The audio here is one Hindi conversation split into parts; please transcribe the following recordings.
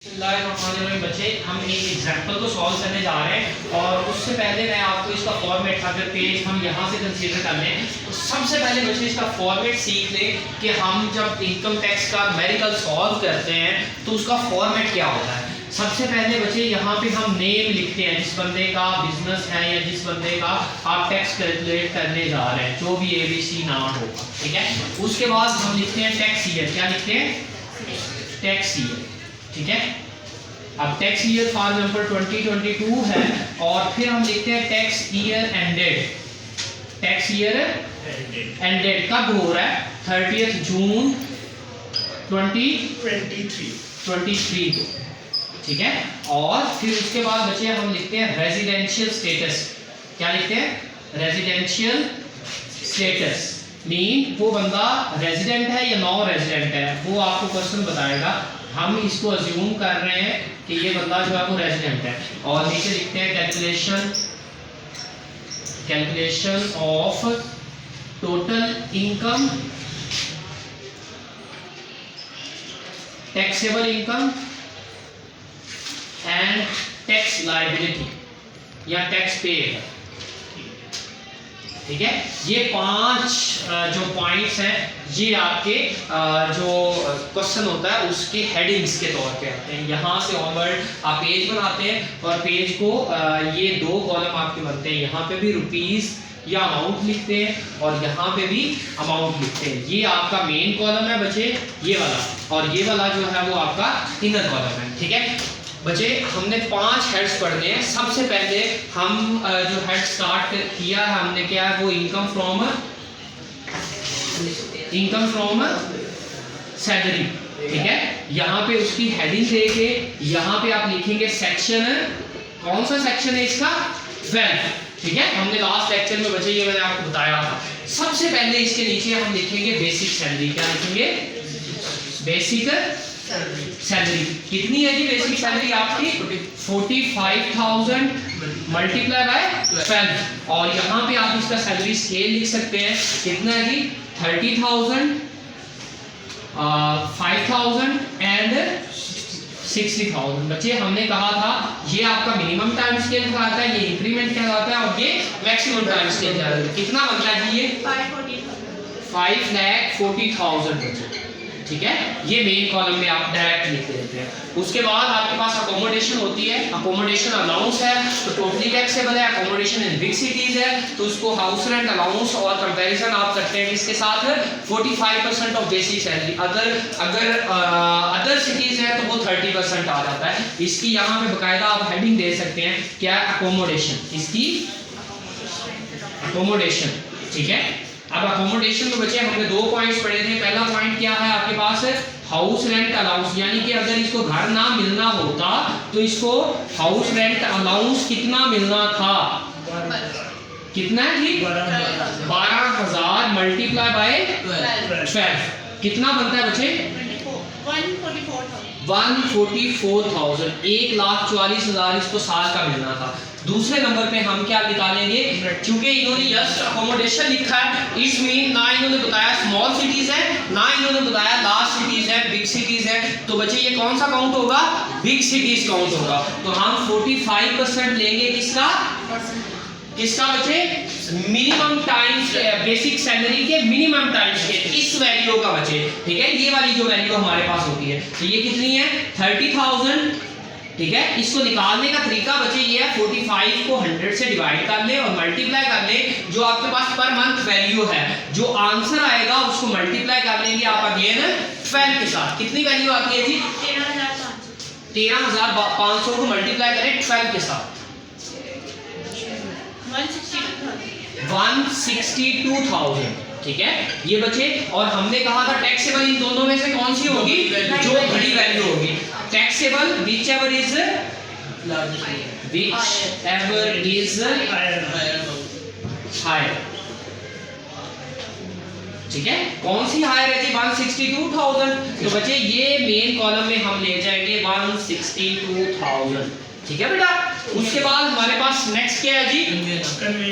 बच्चे हम एक एग्जाम्पल को सॉल्व करने जा रहे हैं और उससे पहले मैं आपको इसका फॉर्मेट अगर पेज हम यहाँ से कंसीडर कर लें तो सबसे पहले बच्चे इसका फॉर्मेट सीख लें कि हम जब इनकम टैक्स का न्यूमेरिकल सॉल्व करते हैं तो उसका फॉर्मेट क्या होता है। सबसे पहले बच्चे यहाँ पे हम नेम लिखते हैं, जिस बंदे का बिजनेस है या जिस बंदे का आप टैक्स कैलकुलेट करने जा रहे हैं, जो भी ABC नाम होगा, ठीक है। उसके बाद हम लिखते हैं टैक्स ईयर। क्या लिखते हैं? टैक्स ईयर, ठीक है। अब टैक्स ईयर फॉर एग्जांपल 2022 है और फिर हम लिखते हैं tax year ended. Tax year ended कब हो रहा है? 30 जून 2023 को, ठीक है। और फिर उसके बाद बच्चे हम लिखते हैं रेजिडेंशियल स्टेटस। क्या लिखते हैं? रेजिडेंशियल स्टेटस मीन वो बंदा रेजिडेंट है या नॉन रेजिडेंट है, वो आपको क्वेश्चन बताएगा। हम इसको अज्यूम कर रहे हैं कि ये बंदा जो है वो रेजिडेंट है। और नीचे लिखते हैं calculation of total income, taxable income and tax liability या टैक्स पेड, ठीक है। ये 5 जो पॉइंट्स हैं ये आपके जो क्वेश्चन होता है उसके हेडिंग्स के तौर पे आते हैं। यहाँ से ऑनवर्ड आप पेज बनाते हैं और पेज को ये 2 कॉलम आपके बनते हैं। यहाँ पे भी रुपीस या अमाउंट लिखते हैं और यहाँ पे भी अमाउंट लिखते हैं। ये आपका मेन कॉलम है बच्चे, ये वाला, और ये वाला जो है वो आपका इनर कॉलम है, ठीक है। बच्चे हमने 5 हेड्स पढ़ने हैं। सबसे पहले हम जो हेड स्टार्ट किया है हमने, क्या है वो इनकम फ्रॉम सैलरी, ठीक है। यहाँ पे उसकी हेडिंग देके यहाँ पे आप लिखेंगे सेक्शन, कौन सा सेक्शन है इसका? 12, ठीक है। हमने लास्ट लेक्चर में बच्चे ये मैंने आपको बताया था। सबसे पहले इसके नीचे हम लिखेंगे बेसिक सैलरी। क्या लिखेंगे? Basic salary. कितनी है जी बेसिक सैलरी आपकी? 45,000 मल्टीप्लाई बाय 12। और यहाँ पे आप इसका सैलरी स्केल लिख सकते हैं। कितना है जी? 30,000, 5,000 एंड 60,000। बच्चे हमने कहा था ये आपका मिनिमम टाइम स्केल कहलाता है, ये इंक्रीमेंट कहलाता है और ये मैक्सिमम टाइम स्केल कहलाता है। कितना बनता है जी? ये 5,40,000 बच्चे, ठीक है। ये मेन कॉलम में आप डायरेक्ट लिख देते हैं। उसके बाद आपके पास अकोमोडेशन होती है। अकोमोडेशन अलाउंस है तो टोटली टैक्सेबल है। अकोमोडेशन इन बिग सिटीज है तो उसको हाउस रेंट अलाउंस और कंपैरिजन आप करते हैं इसके साथ 45% ऑफ बेसिक सैलरी। अगर अदर सिटीज है तो वो 30% आ जाता है। इसकी यहाँ पे बकायदा आप हेडिंग दे सकते हैं, क्या? अकोमोडेशन। इसकी अकोमोडेशन, ठीक है। अब अकोमोडेशन में बच्चे हमने 2 पॉइंट्स पढ़े थे। पहला पॉइंट क्या है आपके पास? हाउस रेंट अलाउंस, यानी कि अगर इसको घर ना मिलना होता तो इसको हाउस रेंट अलाउंस कितना मिलना था? कितना है जी? 12,000 मल्टीप्लाई बाय 12 कितना बनता है बच्चे? 144,000, 1,44,000 इसको साल का मिलना था। दूसरे नंबर पे हम क्या निकालेंगे? क्योंकि इन्होंने जस्ट अकोमोडेशन लिखा है, इस मीन ना इन्होंने बताया स्मॉल सिटीज है ना इन्होंने बताया लार्ज सिटीज है, बिग सिटीज है। तो बच्चे ये कौन सा काउंट होगा? बिग सिटीज काउंट होगा। तो हम 45% लेंगे किसका? किसका बच्चे? मिनिमम टाइम्स बेसिक सैलरी के मिनिमम टाइम्स के इस वैल्यू का बच्चे, ठीक है। ये वाली जो वैल्यू हमारे पास होती है तो ये कितनी है? 30,000, ठीक है। इसको निकालने का तरीका बच्चे ये है, 45 को 100 से डिवाइड कर ले और मल्टीप्लाई कर ले जो आपके पास पर मंथ वैल्यू है। जो आंसर आएगा उसको मल्टीप्लाई कर लेंगे आप अगेन 12 के साथ। कितनी वैल्यू आती है जी? 13,500 को मल्टीप्लाई करें 12 के साथ, 162,000, ठीक है। ये बचे। और हमने कहा था टैक्सेबल इन दोनों में से कौन सी होगी? जो बड़ी वैल्यू होगी। टैक्सेबल whichever is higher, ठीक है। कौन सी हायर है जी? 162,000। तो बच्चे ये मेन कॉलम में हम ले जाएंगे 162,000, ठीक है बेटा। उसके बाद हमारे पास नेक्स्ट क्या है जी,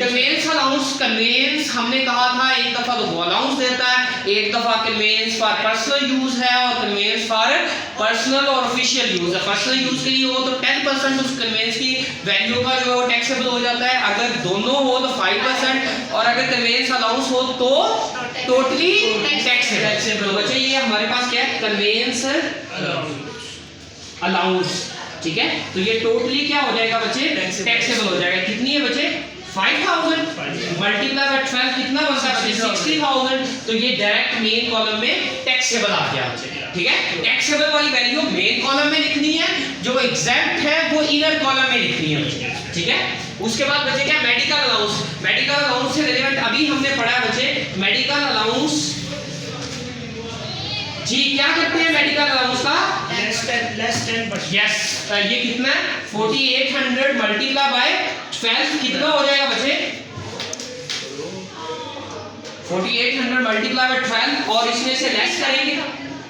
कन्वेंस अलाउंस। कन्वेंस हमने कहा था एक दफा तो वो अलाउंस देता है, एक दफा कन्वेंस फॉर पर्सनल यूज है और कन्वेंस फॉर पर्सनल और ऑफिशियल यूज है। पर्सनल यूज के लिए हो तो 10% उस कन्वेंस की वैल्यू का जो है वो टैक्सेबल हो जाता है, अगर दोनों हो तो 5%, और अगर कन्वेंस अलाउंस हो तो टोटली टैक्सेबल। बच्चे ये हमारे पास क्या है, कन्वेंस अलाउंस, ठीक है। तो ये टोटली क्या हो जाएगा बच्चे, टैक्सेबल हो जाएगा। कितनी है बच्चे, 5000 मल्टीप्लाई बाय 12 कितना बनता है बच्चे, 60000। तो ये डायरेक्ट मेन कॉलम में टैक्सेबल आ गया बच्चे, ठीक है। टैक्सेबल वाली वैल्यू मेन कॉलम में लिखनी है, जो एग्जैक्ट है वो इनर कॉलम में लिखनी है बच्चे, ठीक है। उसके बाद बच्चे क्या, मेडिकल अलाउंस। मेडिकल अलाउंस से रिलेवेंट अभी हमने पढ़ा बच्चे, मेडिकल अलाउंस जी क्या करते हैं मेडिकल अलाउंस का, लेस 10%। यस, ये कितना है 4800 मल्टीप्लाई बाय 12 कितना हो जाएगा बच्चे, 4800 मल्टीप्लाई बाय 12 और इसमें से लेस करेंगे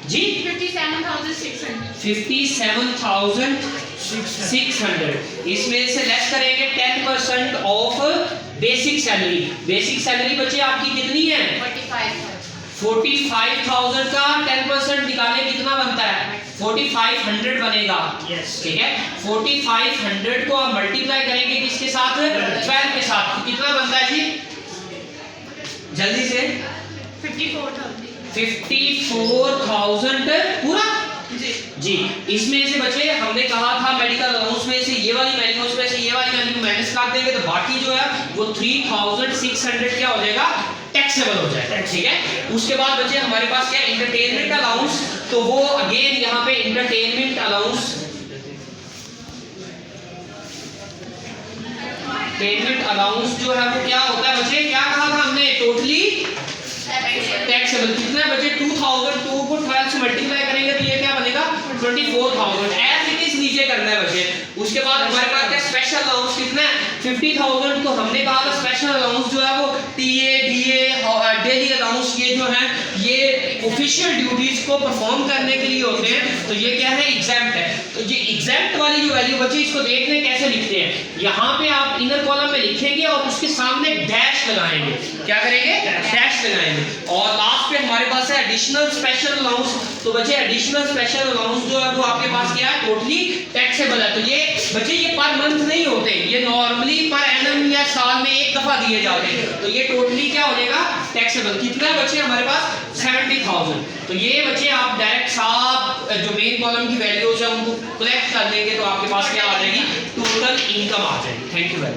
जी 57,600। इसमें से लेस करेंगे 10% of basic salary. Basic salary बच्चे आपकी कितनी है, 45,000 का 10% निकाले कितना बनता है, 4500 बनेगा, ठीक है। 4500 को आप मल्टीप्लाई करेंगे किसके साथ, 12 के साथ, तो कितना बनता है जी, जल्दी से 54,000 पूरा जी। इसमें से बच्चे हमने कहा था मेडिकल अलाउंस में से ये वाली वैल्यू, उसमें से ये वाली वैल्यू माइनस कर देंगे तो बाकी जो है वो 3600 क्या हो जाएगा, टैक्सेबल हो जाएगा, ठीक है। उसके बाद बच्चे हमारे पास क्या, एंटरटेनमेंट अलाउंस। तो वो अगेन यहाँ पे एंटरटेनमेंट अलाउंस, एंटरटेनमेंट अलाउंस जो है वो क्या होता है बच्चे, क्या कहा था हमने, टोटली टैक्सेबल। कितना है बच्चे, 2000, 2 को 12 से मल्टीप्लाई करेंगे तो ये क्या बनेगा, 24,000। एज इट इज नीचे करना है बच्चे। उसके बाद हमारे पास क्या, स्पेशल अलाउंस कितना है, 50,000। तो हमने कहा था स्पेशल अलाउंस जो है वो टीए, डीए, डेली अलाउंस, ये जो है ये ऑफिशियल ड्यूटीज को परफॉर्म करने के लिए होते हैं। तो ये क्या है, एग्जैम्प्ट है। तो ये एग्जैम्प्ट वाली जो वैल्यू बच्चे, इसको देखने कैसे लिखते हैं, यहाँ पे आप इनर कॉलम में लिखेंगे और उसके सामने डैश लगाएंगे। क्या करेंगे, डैश लगाएंगे। और लास्ट पे हमारे पास है एडिशनल स्पेशल अलाउंस। तो बच्चे एडिशनल स्पेशल अलाउंस जो है वो आपके पास क्या है, टोटली टैक्सेबल है। तो ये बच्चे ये पर मंथ नहीं होते, ये नॉर्मली पर एनम या साल में एक दफा दिए जाते हैं। तो ये टोटली क्या हो जाएगा, टैक्सेबल। कितना बच्चे हमारे पास, 70,000। तो ये बच्चे आप डायरेक्ट साफ जो मेन कॉलम की वैल्यूज है उनको कलेक्ट कर लेंगे तो आपके पास क्या आ जाएगी, टोटल इनकम आ जाएगी। Thank you very much.